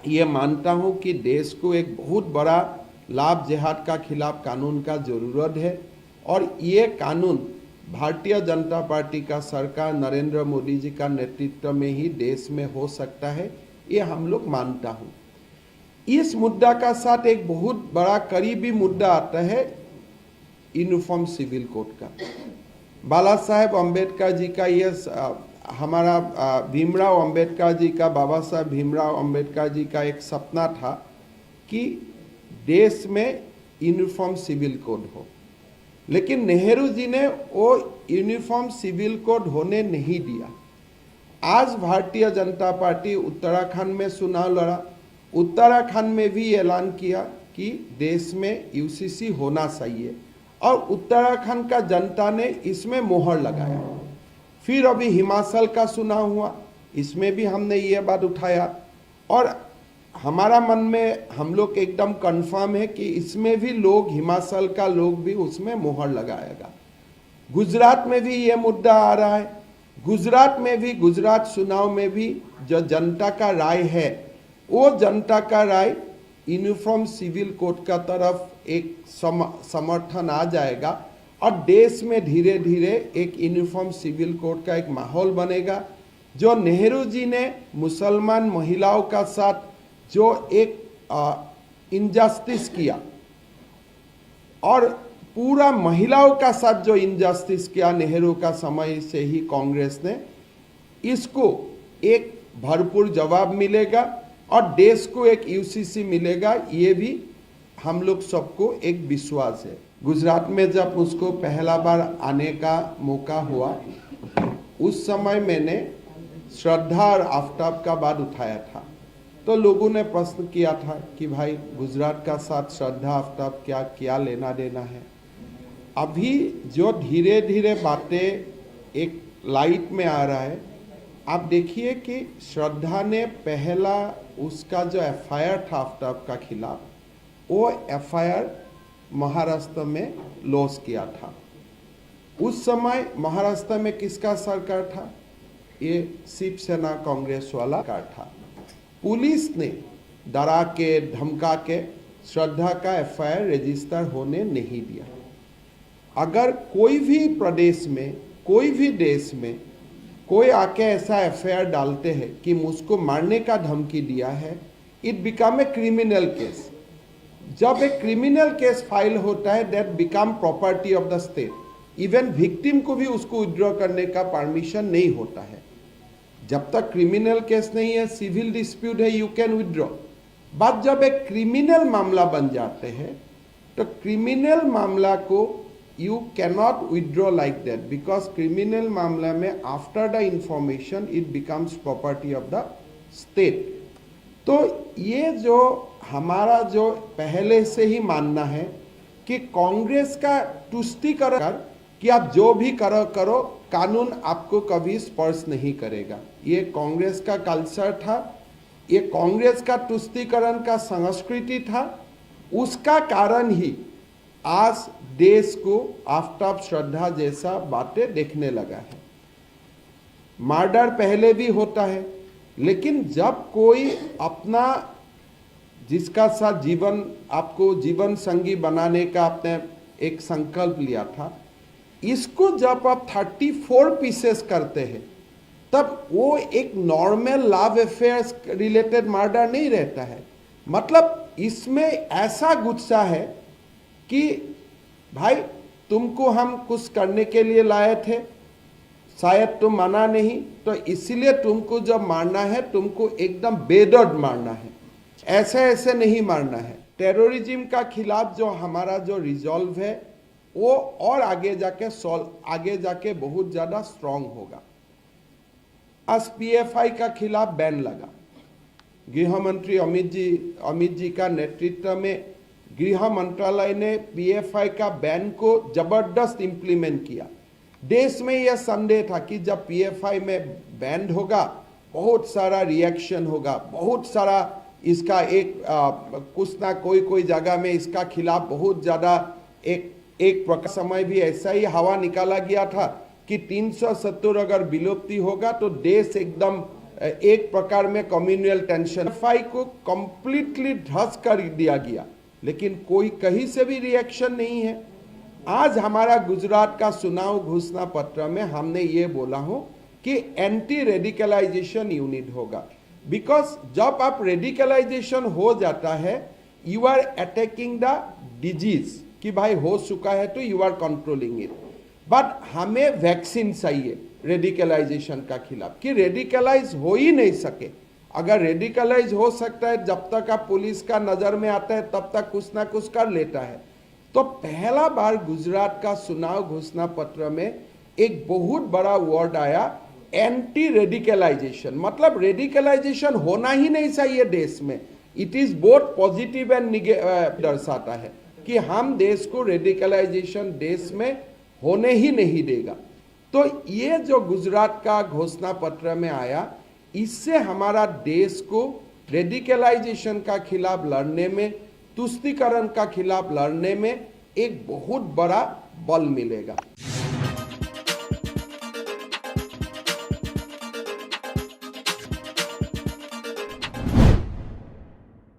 ये मानता हूं कि देश को एक बहुत बड़ा लाभ जिहाद का खिलाफ कानून का ज़रूरत है और ये कानून भारतीय जनता पार्टी का सरकार नरेंद्र मोदी जी का नेतृत्व में ही देश में हो सकता है, ये हम लोग मानता हूँ। इस मुद्दा का साथ एक बहुत बड़ा करीबी मुद्दा आता है यूनिफॉर्म सिविल कोड का। बाला साहेब अम्बेडकर जी का ये हमारा भीमराव अम्बेडकर जी का, बाबा साहेब भीमराव अम्बेडकर जी का एक सपना था कि देश में यूनिफॉर्म सिविल कोड हो, लेकिन नेहरू जी ने वो यूनिफॉर्म सिविल कोड होने नहीं दिया। आज भारतीय जनता पार्टी उत्तराखंड में चुनाव लड़ा, उत्तराखंड में भी ऐलान किया कि देश में यूसीसी होना चाहिए और उत्तराखंड का जनता ने इसमें मोहर लगाया। फिर अभी हिमाचल का चुनाव हुआ, इसमें भी हमने ये बात उठाया और हमारा मन में हम लोग एकदम कंफर्म है कि इसमें भी लोग, हिमाचल का लोग भी उसमें मोहर लगाएगा। गुजरात में भी ये मुद्दा आ रहा है, गुजरात में भी, गुजरात चुनाव में भी जो जनता का राय है वो जनता का राय यूनिफॉर्म सिविल कोड का तरफ एक समर्थन आ जाएगा और देश में धीरे धीरे एक यूनिफॉर्म सिविल कोड का एक माहौल बनेगा। जो नेहरू जी ने मुसलमान महिलाओं का साथ जो एक इनजस्टिस किया और पूरा महिलाओं का साथ जो इनजस्टिस किया नेहरू का समय से ही कांग्रेस ने, इसको एक भरपूर जवाब मिलेगा और देश को एक यूसीसी मिलेगा, ये भी हम लोग सबको एक विश्वास है। गुजरात में जब उसको पहला बार आने का मौका हुआ, उस समय मैंने श्रद्धा और आफ्ताब का बात उठाया था, तो लोगों ने प्रश्न किया था कि भाई गुजरात का साथ श्रद्धा आफ्ताब क्या लेना देना है। अभी जो धीरे धीरे बातें एक लाइट में आ रहा है, आप देखिए कि श्रद्धा ने पहला उसका जो एफआईआर था आफ्ताब का खिलाफ, वो एफआईआर महाराष्ट्र में लॉस किया था। उस समय महाराष्ट्र में किसका सरकार था? ये शिवसेना कांग्रेस वाला सरकार था। पुलिस ने डरा के धमका के श्रद्धा का एफआईआर रजिस्टर होने नहीं दिया। अगर कोई भी प्रदेश में, कोई भी देश में कोई आके ऐसा एफआईआर डालते हैं कि मुझको मारने का धमकी दिया है, it become a criminal case. जब एक क्रिमिनल केस फाइल होता है, that become property of the state. Even victim को भी उसको विड्रॉ करने का परमिशन नहीं होता है। जब तक क्रिमिनल केस नहीं है, सिविल डिस्प्यूट है, यू कैन विड्रॉ। बट जब एक क्रिमिनल मामला बन जाते हैं तो क्रिमिनल मामला को you cannot withdraw like that, because criminal मामला में after the information it becomes property of the state। तो ये जो हमारा जो पहले से ही मानना है कि कांग्रेस का तुष्टीकरण कि आप जो भी करो कानून आपको कभी स्पर्श नहीं करेगा, ये कांग्रेस का कल्चर था, ये कांग्रेस का तुष्टीकरण का संस्कृति था। उसका कारण ही आज देश को आफ्ताब श्रद्धा जैसा बातें देखने लगा है। मर्डर पहले भी होता है, लेकिन जब कोई अपना जिसका साथ जीवन, आपको जीवन संगी बनाने का आपने एक संकल्प लिया था, इसको जब आप 34 पीसेस करते हैं, तब वो एक normal love affairs related murder नहीं रहता है। मतलब इसमें ऐसा गुस्सा है कि भाई तुमको हम कुछ करने के लिए लाए थे, शायद तुम माना नहीं, तो इसलिए तुमको जब मारना है तुमको एकदम बेदर्द मारना है, ऐसे ऐसे नहीं मारना है। टेररिज्म का खिलाफ जो हमारा जो रिजॉल्व है वो और आगे जाके बहुत ज़्यादा स्ट्रांग होगा। आज पीएफआई का खिलाफ बैन लगा, गृह मंत्री अमित जी का नेतृत्व में गृह मंत्रालय ने पीएफआई का बैन को जबरदस्त इंप्लीमेंट किया। देश में यह संदेह था कि जब पीएफआई में बैन होगा बहुत सारा रिएक्शन होगा, बहुत सारा इसका एक कुछ ना कोई जगह में इसका खिलाफ बहुत ज़्यादा एक प्रकार समय भी ऐसा ही हवा निकाला गया था कि 370 अगर विलुप्ति होगा तो देश एकदम एक प्रकार में कम्युनल टेंशन को कंप्लीटली ध्वस्त कर दिया गया, लेकिन कोई कहीं से भी रिएक्शन नहीं है। आज हमारा गुजरात का चुनाव घोषणा पत्र में हमने ये बोला हो कि एंटी रेडिकलाइजेशन यूनिट होगा, बिकॉज जब आप रेडिकलाइजेशन हो जाता है you are attacking the disease कि भाई हो चुका है तो you are controlling it. But हमें वैक्सीन चाहिए रेडिकलाइजेशन का खिलाफ कि रेडिकलाइज हो ही नहीं सके। अगर रेडिकलाइज हो सकता है जब तक आप पुलिस का नज़र में आता है तब तक कुछ ना कुछ कर लेता है। तो पहला बार गुजरात का चुनाव घोषणा पत्र में एक बहुत बड़ा वर्ड आया एंटी रेडिकलाइजेशन। मतलब रेडिकलाइजेशन होना ही नहीं चाहिए देश में। It is both positive and negative दर्शाता है कि हम देश को रेडिकलाइजेशन देश में होने ही नहीं देगा। तो ये जो गुजरात का घोषणा पत्र में आया, इससे हमारा देश को रेडिकलाइजेशन का खिलाफ लड़ने में, तुष्टीकरण का खिलाफ लड़ने में एक बहुत बड़ा बल मिलेगा।